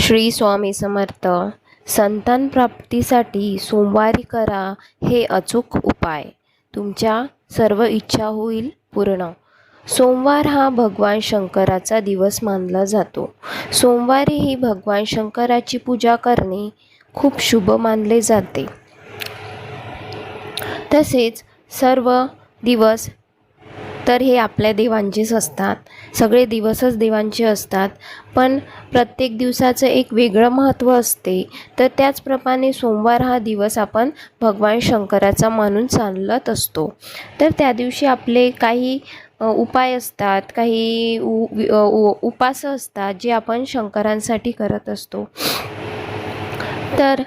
श्री स्वामी समर्थ. संतान प्राप्तीसाठी सोमवारी करा हे अचूक उपाय, तुमच्या सर्व इच्छा होईल पूर्ण. सोमवार हा भगवान शंकराचा दिवस मानला जातो. सोमवारी ही भगवान शंकराची पूजा करणे खूप शुभ मानले जाते. तसेच सर्व दिवस तर हे आपल्या देवांचेच असतात, सगळे दिवसच देवांचे असतात. पण प्रत्येक दिवसाचं एक वेगळं महत्त्व असते. तर त्याचप्रमाणे सोमवार हा दिवस आपण भगवान शंकराचा मानून चालत असतो. तर त्या दिवशी आपले काही उपाय असतात, काही उपास असतात जे आपण शंकरांसाठी करत असतो. तर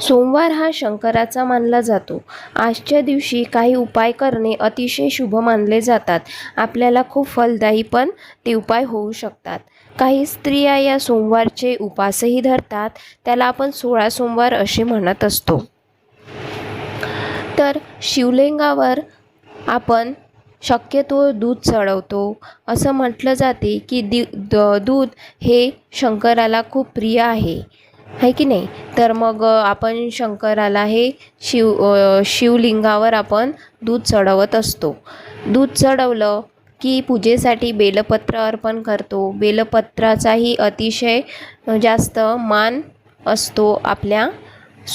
सोमवार हा शंकराचा मानला जातो. आजच्या दिवशी काही उपाय करणे अतिशय शुभ मानले जातात. आपल्याला खूप फलदायी पण ते उपाय होऊ शकतात. काही स्त्रिया या सोमवारचे उपासही धरतात. त्याला आपण 16 सोमवार असे म्हणत असतो. तर शिवलिंगावर आपण शक्यतो दूध चढवतो. असं म्हटलं जाते की दूध हे शंकराला खूप प्रिय आहे की नाही. तर मग आपण शंकराला हे शिवलिंगावर आपण दूध चढवत असतो. दूध चढवलं की पूजेसाठी बेलपत्र अर्पण करतो. बेलपत्राचाही अतिशय जास्त मान असतो आपल्या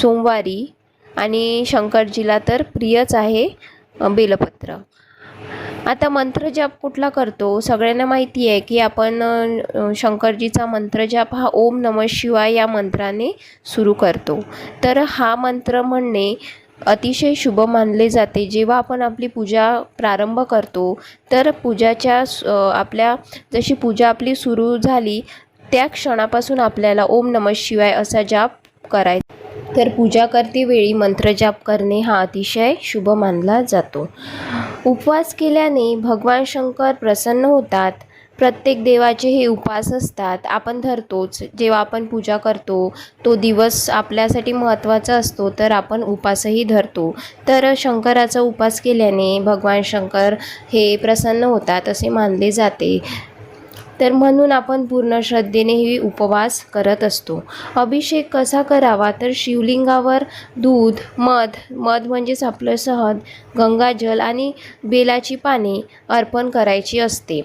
सोमवारी, आणि शंकरजीला तर प्रियच आहे बेलपत्र. आता मंत्रजप कुठला करतो? सगळ्यांना माहिती आहे की आपण शंकरजीचा मंत्रजप हा ओम नमः शिवाय या मंत्राने सुरू करतो. तर हा मंत्र म्हणणे अतिशय शुभ मानले जाते. जेव्हा आपण आपली पूजा प्रारंभ करतो तर जशी पूजा आपली सुरू झाली त्या क्षणापासून आपल्याला ओम नमः शिवाय असा जाप करायचा. तर पूजा करते वेळी मंत्रजाप करणे हा अतिशय शुभ मानला जातो. उपवास केल्याने भगवान शंकर प्रसन्न होतात. प्रत्येक देवाचे हे उपवास असतात, आपण धरतोच. जेव्हा आपण पूजा करतो तो दिवस आपल्यासाठी महत्त्वाचा असतो, तर आपण उपवासही धरतो. तर शंकराचा उपवास केल्याने भगवान शंकर हे प्रसन्न होतात असे मानले जाते. तर म्हणून आपण पूर्ण श्रद्धेने ही उपवास करत असतो. अभिषेक कसा करावा? तर शिवलिंगावर दूध, मध म्हणजेच आपलं शहद, गंगाजल आणि बेलाची पाने अर्पण करायची असते.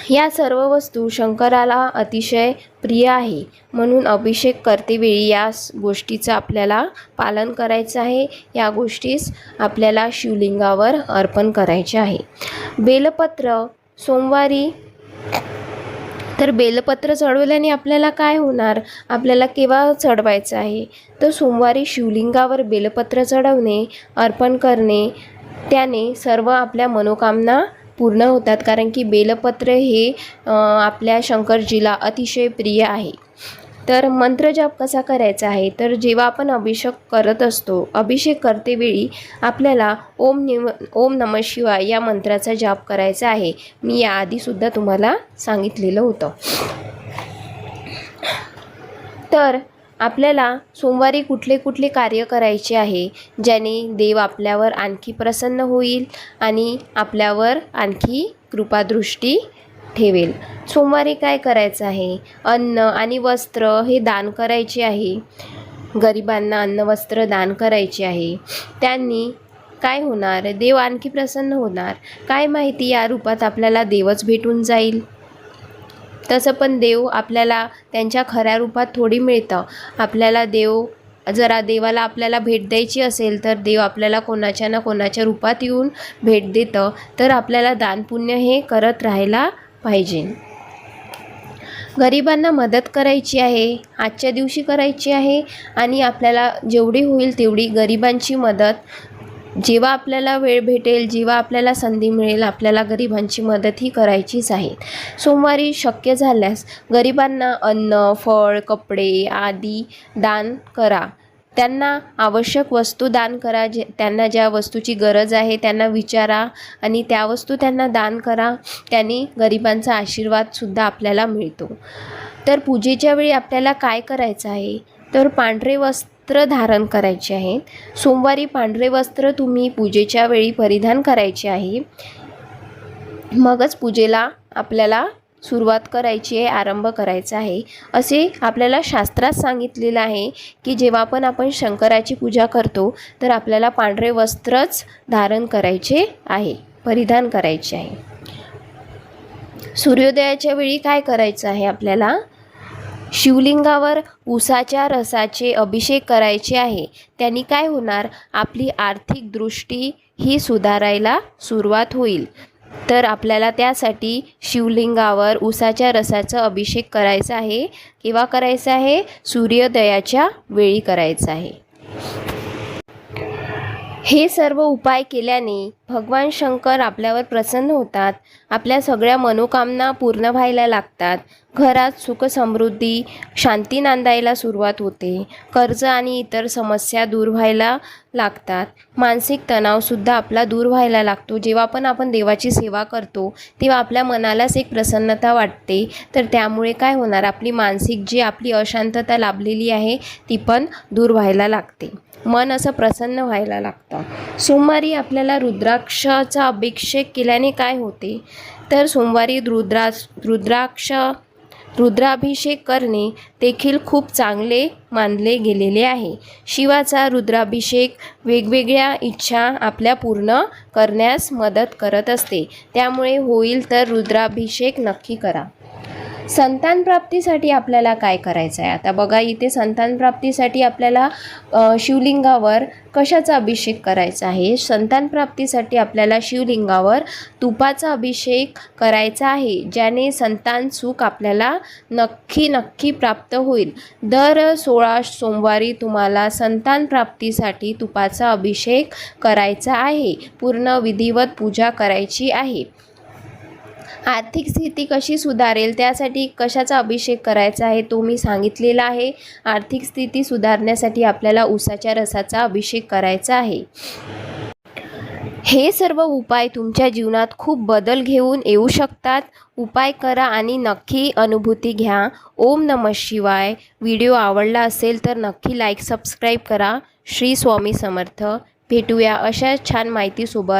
या सर्व वस्तू शंकराला अतिशय प्रिय आहे. म्हणून अभिषेक करतेवेळी या गोष्टीचं आपल्याला पालन करायचं आहे. या गोष्टीस आपल्याला शिवलिंगावर अर्पण करायचे आहे. बेलपत्र सोमवारी, तर बेलपत्र चढवल्याने आपल्याला काय होणार? आपल्याला केव्हा चढवायचं आहे? तर सोमवारी शिवलिंगावर बेलपत्र चढवणे, अर्पण करणे, त्याने सर्व आपल्या मनोकामना पूर्ण होतात. कारण की बेलपत्र हे आपल्या शंकरजीला अतिशय प्रिय आहे. तर मंत्रजाप कसा करायचा आहे? तर जेव्हा आपण अभिषेक करत असतो, अभिषेक करतेवेळी आपल्याला ओम नमः शिवाय या मंत्राचा जाप करायचा आहे. मी याआधीसुद्धा तुम्हाला सांगितलेलं होतं. तर आपल्याला सोमवारी कुठले कुठले कार्य करायचे आहे ज्याने देव आपल्यावर आणखी प्रसन्न होईल आणि आपल्यावर आणखी कृपादृष्टी ठेवेल. सोमवारी काय करायचं आहे? अन्न आणि वस्त्र हे दान करायचे आहे. गरिबांना अन्न वस्त्र दान करायचे आहे. त्यांनी काय होणार? देव आणखी प्रसन्न होणार. काय माहिती, या रूपात आपल्याला देवच भेटून जाईल. तसं पण देव आपल्याला त्यांच्या खऱ्या रूपात थोडी मिळतं. आपल्याला देवाला आपल्याला भेट द्यायची असेल तर देव आपल्याला कोणाच्या ना कोणाच्या रूपात येऊन भेट देतं. तर आपल्याला दानपुण्य हे करत राहायला पाहिजे. गरिबांना मदत करायची आहे, आजच्या दिवशी करायची आहे. आणि आपल्याला जेवढी होईल तेवढी गरिबांची मदत, जेव्हा आपल्याला वेळ भेटेल, जेव्हा आपल्याला संधी मिळेल, आपल्याला गरिबांची मदत ही करायचीच आहे. सोमवारी शक्य झाल्यास गरिबांना अन्न, फळ, कपडे आदी दान करा. त्यांना आवश्यक वस्तू दान करा. त्यांना ज्या वस्तूची गरज आहे त्यांना विचारा आणि त्या वस्तू त्यांना दान करा. त्यांनी गरिबांचा आशीर्वादसुद्धा आपल्याला मिळतो. तर पूजेच्या वेळी आपल्याला काय करायचं आहे? तर पांढरे वस्त्र धारण करायचे आहे. सोमवारी पांढरे वस्त्र तुम्ही पूजेच्या वेळी परिधान करायचे आहे. मगच पूजेला आपल्याला सुरुवात करायची आहे, आरंभ करायचा आहे. असे आपल्याला शास्त्रात सांगितलेलं आहे की जेव्हा पण आपण शंकराची पूजा करतो तर आपल्याला पांढरे वस्त्रच धारण करायचे आहे, परिधान करायचे आहे. सूर्योदयाच्या वेळी काय करायचं आहे आपल्याला? शिवलिंगावर उसाच्या रसाचे अभिषेक करायचे आहे. त्यांनी काय होणार? आपली आर्थिक दृष्टी ही सुधारायला सुरुवात होईल. तर आपल्याला त्यासाठी शिवलिंगावर उसाच्या रसाचा अभिषेक करायचा आहे. केव्हा करायचा आहे? सूर्योदयाच्या वेळी करायचा आहे. हे सर्व उपाय केल्याने भगवान शंकर आपल्यावर प्रसन्न होतात. आपल्या सगळ्या मनोकामना पूर्ण व्हायला लागतात. घरात सुख समृद्धी, शांती नांदायला सुरुवात होते. कर्ज आणि इतर समस्या दूर व्हायला लागतात. मानसिक तणावसुद्धा आपला दूर व्हायला लागतो. जेव्हा पण आपण देवाची सेवा करतो तेव्हा आपल्या मनालाच एक प्रसन्नता वाटते. तर त्यामुळे काय होणार? आपली मानसिक जी आपली अशांतता लाभलेली आहे ती पण दूर व्हायला लागते. मन असं प्रसन्न व्हायला लागतं. सोमवारी आपल्याला रुद्राक्षाचा अभिषेक केल्याने काय होते? तर सोमवारी रुद्राभिषेक करणे देखील खूप चांगले मानले गेलेले आहे. शिवाचा रुद्राभिषेक वेगवेगळ्या इच्छा आपल्या पूर्ण करण्यास मदत करत असते. त्यामुळे होईल तर रुद्राभिषेक नक्की करा. संतान प्राप्तीसाठी आपल्याला काय करायचं आहे? आता बघा, इथे संतान प्राप्तीसाठी आपल्याला शिवलिंगावर कशाचा अभिषेक करायचा आहे? संतान प्राप्तीसाठी आपल्याला शिवलिंगावर तुपाचा अभिषेक करायचा आहे, ज्याने संतान सुख आपल्याला नक्की प्राप्त होईल. दर 16 सोमवारी तुम्हाला संतान प्राप्तीसाठी तुपाचा अभिषेक करायचा आहे. पूर्ण विधिवत पूजा करायची आहे. आर्थिक स्थिती कशी सुधारेल त्यासाठी कशाचा अभिषेक करायचा आहे तो मी सांगितलेला आहे. आर्थिक स्थिती सुधारण्यासाठी आपल्याला उसाच्या रसाचा अभिषेक करायचा आहे. हे सर्व उपाय तुमच्या जीवनात खूप बदल घेऊन येऊ शकतात. उपाय करा आणि नक्की अनुभूती घ्या. ओम नमः शिवाय. व्हिडिओ आवडला असेल तर नक्की लाईक सबस्क्राईब करा. श्री स्वामी समर्थ. भेटूया अशा छान माहितीसोबत.